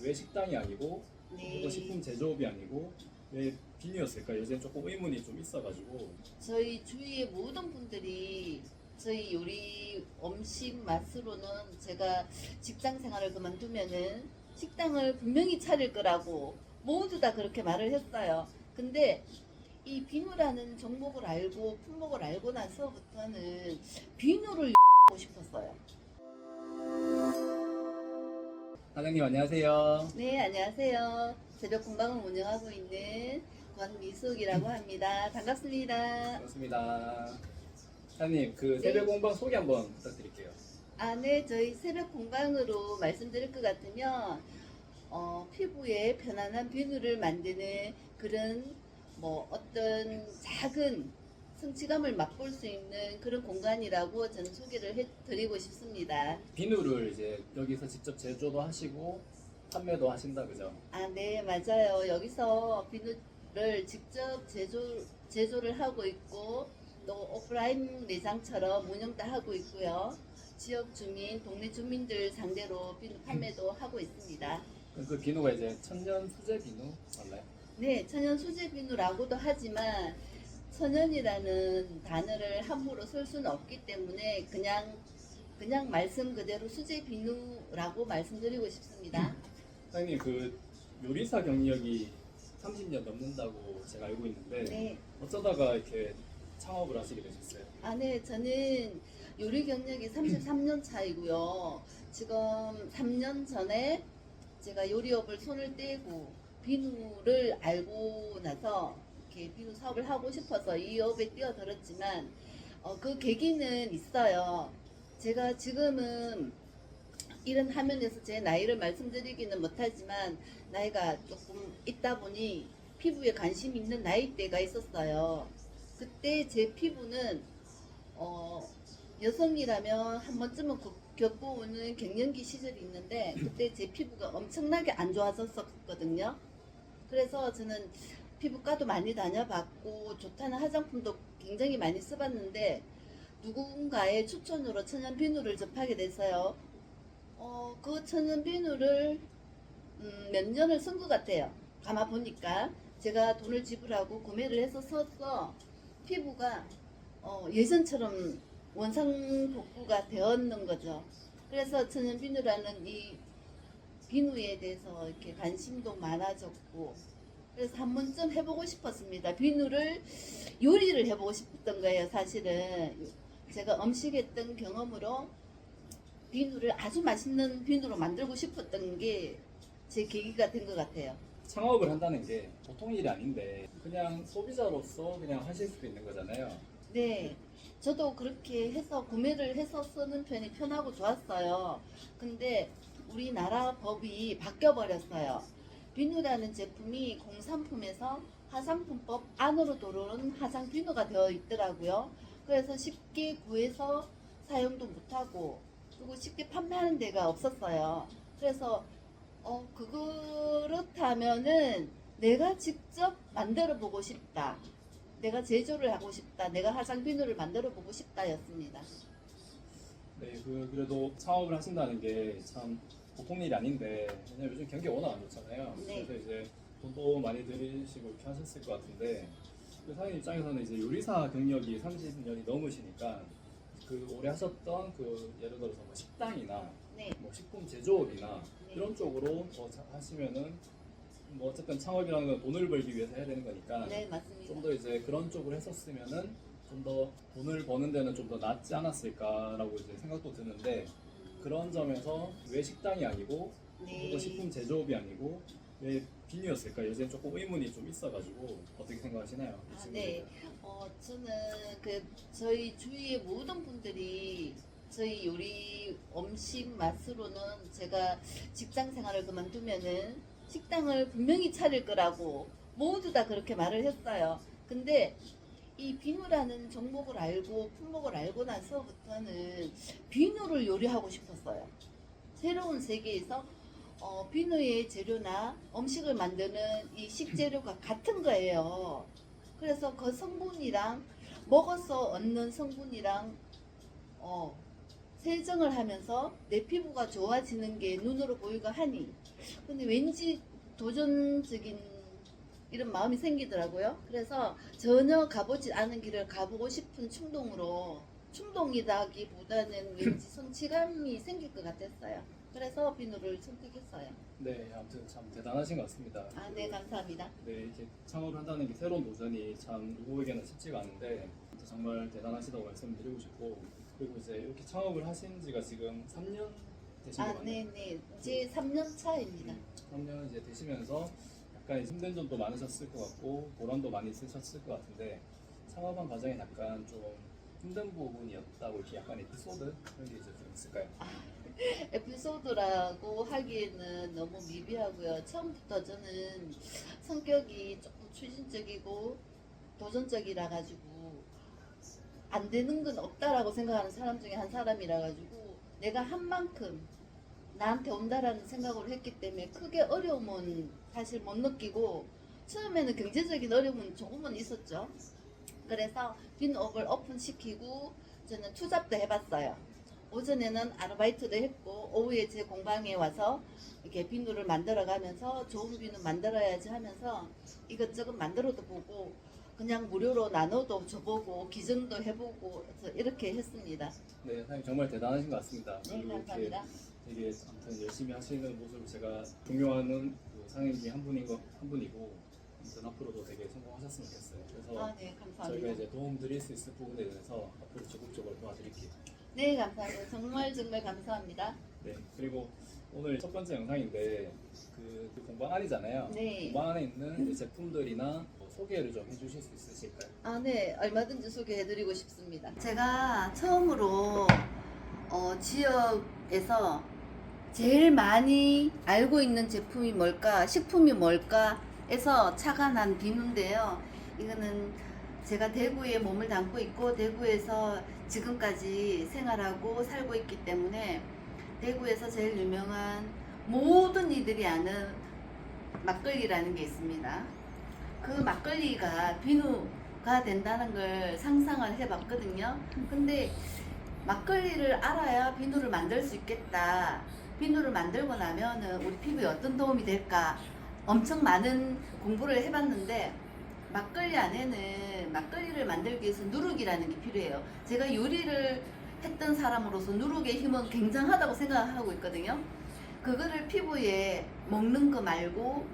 왜 식당이 아니고 네. 또 식품 제조업이 아니고 왜 비누였을까? 요새 조금 의문이 좀 있어가지고. 저희 주위의 모든 분들이 저희 요리 음식 맛으로는 제가 직장 생활을 그만두면은 식당을 분명히 차릴 거라고 모두 다 그렇게 말을 했어요. 근데 이 비누라는 종목을 알고 품목을 알고 나서부터는 비누를 하고 싶었어요. 사장님 안녕하세요. 네, 안녕하세요. 새벽 공방을 운영하고 있는 권미숙이라고 합니다. 반갑습니다. 반갑습니다. 사장님 그 네. 새벽 공방 소개 한번 부탁드릴게요. 네, 저희 새벽 공방으로 말씀드릴 것 같으면 피부에 편안한 비누를 만드는 그런 어떤 작은 성취감을 맛볼 수 있는 그런 공간이라고 저는 소개를 해드리고 싶습니다. 비누를 이제 여기서 직접 제조도 하시고 판매도 하신다 그죠? 네, 맞아요. 여기서 비누를 직접 제조를 하고 있고, 또 오프라인 매장처럼 운영도 하고 있고요. 지역 주민, 동네 주민들 상대로 비누 판매도 하고 있습니다. 그 비누가 이제 천연 수제 비누 맞나요? 네, 천연 수제 비누라고도 하지만 천연이라는 단어를 함부로 쓸 수는 없기 때문에 그냥 말씀 그대로 수제 비누라고 말씀드리고 싶습니다. 사장님 그 요리사 경력이 30년 넘는다고 제가 알고 있는데 네. 어쩌다가 이렇게 창업을 하시게 되셨어요? 네, 저는 요리 경력이 33년 차이고요. 지금 3년 전에 제가 요리업을 손을 떼고 비누를 알고 나서 이렇게 비누 사업을 하고 싶어서 이 업에 뛰어들었지만 그 계기는 있어요. 제가 지금은 이런 화면에서 제 나이를 말씀드리기는 못하지만 나이가 조금 있다 보니 피부에 관심 있는 나이대가 있었어요. 그때 제 피부는 여성이라면 한 번쯤은 겪어오는 갱년기 시절이 있는데 그때 제 피부가 엄청나게 안 좋아졌었거든요. 그래서 저는 피부과도 많이 다녀봤고 좋다는 화장품도 굉장히 많이 써봤는데 누군가의 추천으로 천연 비누를 접하게 됐어요. 그 천연 비누를 몇 년을 쓴 것 같아요. 가만 보니까 제가 돈을 지불하고 구매를 해서 썼어. 피부가 예전처럼 원상복구가 되었는 거죠. 그래서 천연 비누라는 이 비누에 대해서 이렇게 관심도 많아졌고, 그래서 한 번쯤 해보고 싶었습니다. 비누를 요리를 해보고 싶었던 거예요. 사실은 제가 음식했던 경험으로 비누를 아주 맛있는 비누로 만들고 싶었던 게 제 계기가 된 것 같아요. 창업을 한다는 게 보통 일이 아닌데 그냥 소비자로서 그냥 하실 수도 있는 거잖아요. 네, 저도 그렇게 해서 구매를 해서 쓰는 편이 편하고 좋았어요. 근데 우리나라 법이 바뀌어 버렸어요. 비누라는 제품이 공산품에서 화장품법 안으로 들어오는 화장 비누가 되어 있더라고요. 그래서 쉽게 구해서 사용도 못하고 그리고 쉽게 판매하는 데가 없었어요. 그래서 그렇다면은 내가 직접 만들어 보고 싶다. 내가 제조를 하고 싶다. 내가 화장 비누를 만들어 보고 싶다였습니다. 네, 그래도 창업을 하신다는 게 참 보통 일이 아닌데 왜냐면 요즘 경기 워낙 안 좋잖아요. 네. 그래서 이제 돈도 많이 들이시고 이렇게 하셨을 것 같은데 그 사장님 입장에서는 이제 요리사 경력이 30년이 넘으시니까 그 오래 하셨던 그 예를 들어서 뭐 식당이나 네. 뭐 식품 제조업이나 네. 이런 쪽으로 하시면은 뭐 어쨌든 창업이라는 건 돈을 벌기 위해서 해야 되는 거니까 네, 맞습니다. 좀 더 이제 그런 쪽으로 했었으면은 좀 더 돈을 버는 데는 좀 더 낫지 않았을까라고 이제 생각도 드는데 그런 점에서 왜 식당이 아니고 네. 또 식품 제조업이 아니고 왜 비누였을까? 요새 조금 의문이 좀 있어가지고 어떻게 생각하시나요? 이 친구들은? 네. 저는 저희 주위의 모든 분들이 저희 요리 음식 맛으로는 제가 직장 생활을 그만두면은 식당을 분명히 차릴 거라고 모두 다 그렇게 말을 했어요. 근데 이 비누라는 종목을 알고 품목을 알고 나서부터는 비누를 요리하고 싶었어요. 새로운 세계에서 비누의 재료나 음식을 만드는 이 식재료가 같은 거예요. 그래서 그 성분이랑 먹어서 얻는 성분이랑 세정을 하면서 내 피부가 좋아지는 게 눈으로 보이고 하니 근데 왠지 도전적인 이런 마음이 생기더라고요. 그래서 전혀 가보지 않은 길을 가보고 싶은 충동으로 충동이라기보다는 왠지 성취감이 생길 것 같았어요. 그래서 비누를 선택했어요. 네, 아무튼 참 대단하신 것 같습니다. 아, 네, 감사합니다. 네, 이렇게 창업을 한다는 게 새로운 도전이 참 누구에게나 쉽지가 않은데 정말 대단하시다고 말씀드리고 싶고 그리고 이제 이렇게 창업을 하신 지가 지금 3년 되신 거 아, 맞나요? 네, 네. 이제 3년 차입니다. 3년 이제 되시면서 약간 힘든 점도 많으셨을 것 같고 보람도 많이 있으셨을 것 같은데 창업한 과정에 약간 좀 힘든 부분이었다고 이렇게 약간 에피소드 그런 게 이제 좀 있을까요? 에피소드라고 하기에는 너무 미비하고요. 처음부터 저는 성격이 조금 추진적이고 도전적이라 가지고 안 되는 건 없다라고 생각하는 사람 중에 한 사람이라 가지고 내가 한 만큼 나한테 온다라는 생각을 했기 때문에 크게 어려움은 사실 못 느끼고 처음에는 경제적인 어려움은 조금은 있었죠. 그래서 빈업을 오픈시키고 저는 투잡도 해봤어요. 오전에는 아르바이트도 했고 오후에 제 공방에 와서 이렇게 비누를 만들어가면서 좋은 비누 만들어야지 하면서 이것저것 만들어도 보고 그냥 무료로 나눠도 줘보고 기증도 해보고 이렇게 했습니다. 네, 사장님 정말 대단하신 것 같습니다. 네, 그리고 이렇게 감사합니다. 되게 아무튼 열심히 하시는 모습을 제가 존경하는 그 사장님 중에 한 분이고 아무튼 앞으로도 되게 성공하셨으면 좋겠어요. 그래서 아, 네, 저희가 감사합니다. 이제 도움 드릴 수 있을 부분에 대해서 앞으로 적극적으로 도와드릴게요. 네, 감사합니다. 정말 정말 감사합니다. 네, 그리고 오늘 첫 번째 영상인데 그 공방 안이잖아요. 네. 공방 안에 있는 이제 제품들이나 뭐 소개를 좀 해주실 수 있으실까요? 아, 네. 얼마든지 소개해드리고 싶습니다. 제가 처음으로 지역에서 제일 많이 알고 있는 제품이 뭘까, 식품이 뭘까 해서 착안한 비누인데요. 이거는 제가 대구에 몸을 담고 있고 대구에서 지금까지 생활하고 살고 있기 때문에 대구에서 제일 유명한 모든 이들이 아는 막걸리라는 게 있습니다. 그 막걸리가 비누가 된다는 걸 상상을 해봤거든요. 근데 막걸리를 알아야 비누를 만들 수 있겠다. 비누를 만들고 나면은 우리 피부에 어떤 도움이 될까? 엄청 많은 공부를 해봤는데 막걸리 안에는 막걸리를 만들기 위해서 누룩이라는 게 필요해요. 제가 요리를 했던 사람으로서 누룩의 힘은 굉장하다고 생각하고 있거든요. 그거를 피부에 먹는 거 말고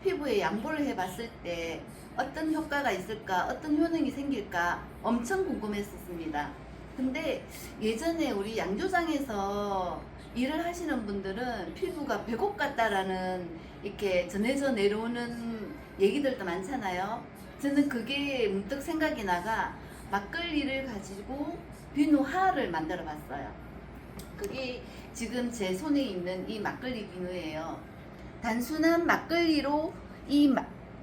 피부에 양보를 해봤을 때 어떤 효과가 있을까, 어떤 효능이 생길까 엄청 궁금했었습니다. 근데 예전에 우리 양조장에서 일을 하시는 분들은 피부가 백옥 같다라는 이렇게 전해져 내려오는 얘기들도 많잖아요. 저는 그게 문득 생각이 나가 막걸리를 가지고 비누하를 만들어 봤어요. 그게 지금 제 손에 있는 이 막걸리 비누예요. 단순한 막걸리로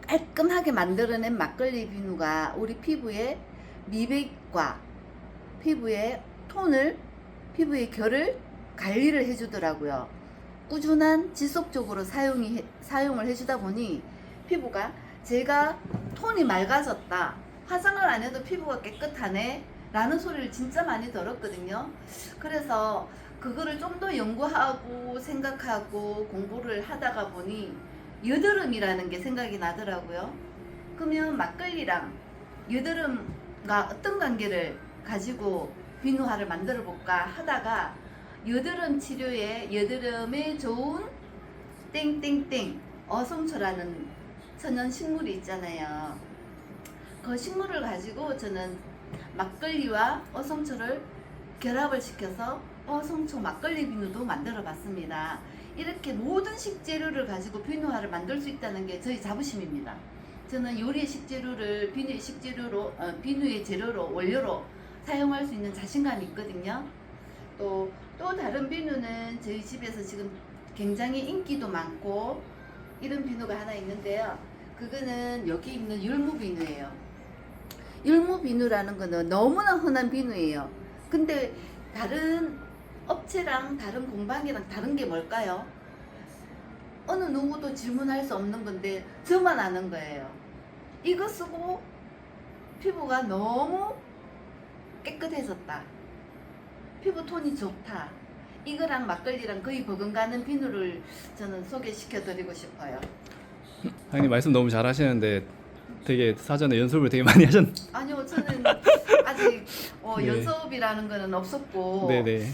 깔끔하게 만들어낸 막걸리 비누가 우리 피부의 미백과 피부의 톤을, 피부의 결을 관리를 해주더라고요. 꾸준한 지속적으로 사용을 해주다 보니 피부가 제가 톤이 맑아졌다, 화장을 안 해도 피부가 깨끗하네 라는 소리를 진짜 많이 들었거든요. 그래서 그거를 좀 더 연구하고 생각하고 공부를 하다가 보니 여드름이라는 게 생각이 나더라고요. 그러면 막걸리랑 여드름과 어떤 관계를 가지고 비누하를 만들어 볼까 하다가 여드름 치료에 여드름에 좋은 땡땡땡 어성초라는 천연 식물이 있잖아요. 그 식물을 가지고 저는 막걸리와 어성초를 결합을 시켜서 어성초 막걸리 비누도 만들어 봤습니다. 이렇게 모든 식재료를 가지고 비누하를 만들 수 있다는 게 저희 자부심입니다. 저는 요리의 식재료를 비누의 재료로 원료로 사용할 수 있는 자신감이 있거든요. 또 다른 비누는 저희 집에서 지금 굉장히 인기도 많고 이런 비누가 하나 있는데요. 그거는 여기 있는 율무 비누예요. 율무 비누라는 거는 너무나 흔한 비누예요. 근데 다른 업체랑 다른 공방이랑 다른 게 뭘까요? 어느 누구도 질문할 수 없는 건데 저만 아는 거예요. 이거 쓰고 피부가 너무 깨끗해졌다. 피부 톤이 좋다. 이거랑 막걸리랑 거의 버금가는 비누를 저는 소개시켜 드리고 싶어요. 사장님 말씀 너무 잘하시는데 되게 사전에 연습을 되게 많이 하셨. 아니요, 저는 아직 네. 연습이라는 거는 없었고 네네.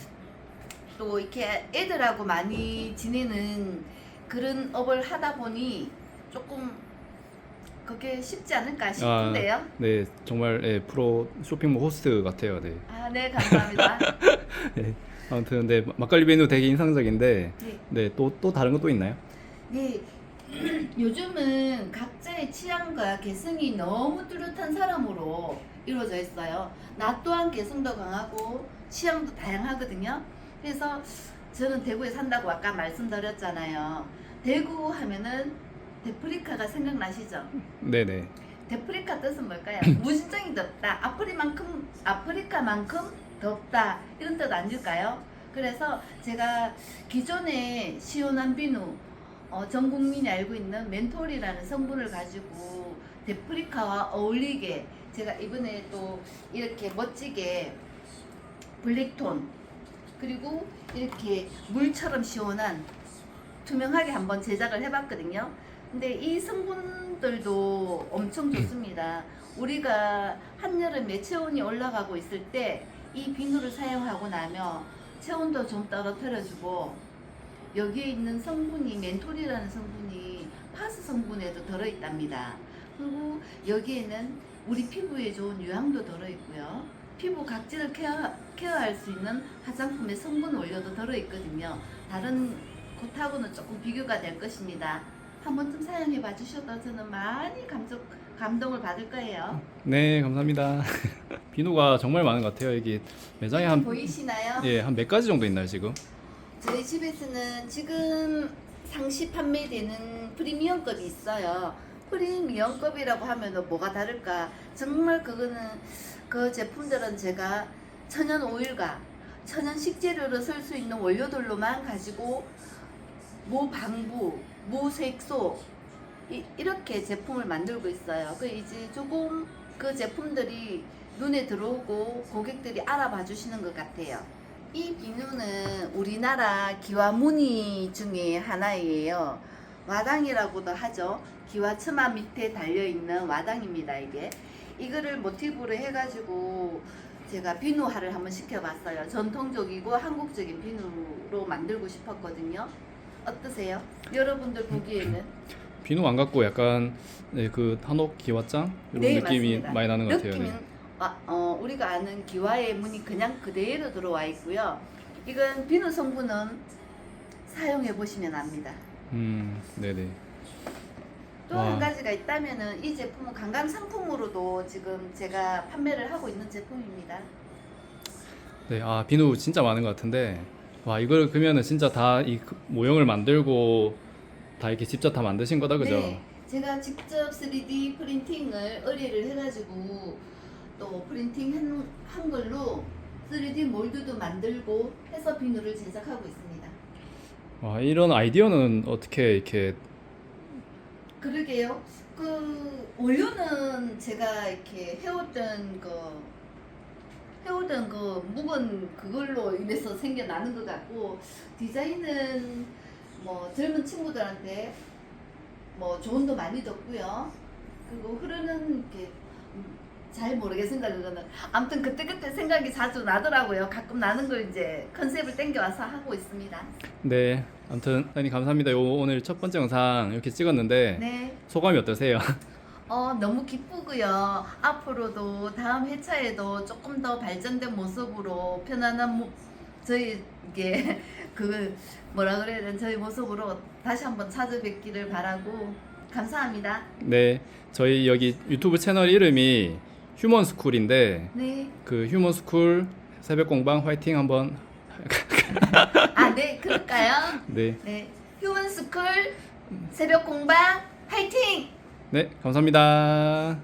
또 이렇게 애들하고 많이 지내는 그런 업을 하다 보니 조금 그게 쉽지 않을까 싶은데요. 네, 정말 예, 프로 쇼핑몰 호스트 같아요. 네. 아, 네, 감사합니다. 네. 아무튼 네, 막걸리 비누 되게 인상적인데 네. 네, 또 다른 거 또 있나요? 네, 요즘은 각자의 취향과 개성이 너무 뚜렷한 사람으로 이루어져 있어요. 나 또한 개성도 강하고 취향도 다양하거든요. 그래서 저는 대구에 산다고 아까 말씀드렸잖아요. 대구 하면은 데프리카가 생각나시죠? 네네. 데프리카 뜻은 뭘까요? 무진장이 덥다. 아프리카만큼 덥다. 이런 뜻 아닐까요? 그래서 제가 기존에 시원한 비누, 전 국민이 알고 있는 멘톨이라는 성분을 가지고 데프리카와 어울리게 제가 이번에 또 이렇게 멋지게 블랙톤 그리고 이렇게 물처럼 시원한 투명하게 한번 제작을 해봤거든요. 근데 이 성분들도 엄청 좋습니다. 우리가 한여름에 체온이 올라가고 있을 때 이 비누를 사용하고 나면 체온도 좀 떨어뜨려주고 여기에 있는 성분이 멘톨이라는 성분이 파스 성분에도 들어있답니다. 그리고 여기에는 우리 피부에 좋은 유황도 들어있고요. 피부 각질을 케어할 수 있는 화장품의 성분 원료도 들어있거든요. 다른 곳하고는 조금 비교가 될 것입니다. 한 번쯤 사용해 봐 주셔도 저는 많이 감동을 받을 거예요. 네, 감사합니다. 비누가 정말 많은 것 같아요. 여기 매장에 한 보이시나요? 예, 한 몇 가지 정도 있나요, 지금? 저희 집에서는 지금 상시 판매되는 프리미엄급이 있어요. 프리미엄급이라고 하면 뭐가 다를까? 정말 그거는 그 제품들은 제가 천연 오일과 천연 식재료로 쓸 수 있는 원료들로만 가지고 무방부, 무색소 이렇게 제품을 만들고 있어요. 그 이제 조금 그 제품들이 눈에 들어오고 고객들이 알아봐 주시는 것 같아요. 이 비누는 우리나라 기와 무늬 중에 하나예요. 와당이라고도 하죠. 기와 처마 밑에 달려있는 와당입니다. 이거를 모티브로 해가지고 제가 비누화를 한번 시켜봤어요. 전통적이고 한국적인 비누로 만들고 싶었거든요. 어떠세요? 여러분들 보기에는? 비누 안 갖고 약간 네, 그 한옥 기와장 이런 네, 느낌이 맞습니다. 많이 나는 것 같아요. 느낌은 네. 우리가 아는 기와의 무늬 그냥 그대로 들어와 있고요. 이건 비누 성분은 사용해 보시면 압니다. 네네. 또 한 가지가 있다면은 이 제품은 관광 상품으로도 지금 제가 판매를 하고 있는 제품입니다. 네, 비누 진짜 많은 것 같은데 와 이걸 그러면은 진짜 다 이 모형을 만들고 다 이렇게 직접 다 만드신 거다, 그죠? 네, 제가 직접 3D 프린팅을 의뢰를 해가지고 또 프린팅 한 걸로 3D 몰드도 만들고 해서 비누를 제작하고 있습니다. 와 이런 아이디어는 어떻게 이렇게 그러게요. 그 원료는 제가 이렇게 해오던 그 묵은 그걸로 인해서 생겨나는 것 같고 디자인은 뭐 젊은 친구들한테 뭐 조언도 많이 듣고요. 그리고 흐르는 게 잘 모르겠습니다. 그거는 아무튼 그때 생각이 자주 나더라고요. 가끔 나는 걸 이제 컨셉을 땡겨와서 하고 있습니다. 네 아무튼 사장님 감사합니다. 오늘 첫 번째 영상 이렇게 찍었는데 네. 소감이 어떠세요? 너무 기쁘고요. 앞으로도 다음 회차에도 조금 더 발전된 모습으로 편안한 저희 이게 그 뭐라 그래야 되나 저희 모습으로 다시 한번 찾아뵙기를 바라고 감사합니다. 네 저희 여기 유튜브 채널 이름이 휴먼스쿨인데 네. 그 휴먼스쿨 새벽공방 화이팅 한번 네, 그럴까요? 네, 네. 휴먼스쿨 새벽 공방 화이팅! 네 감사합니다.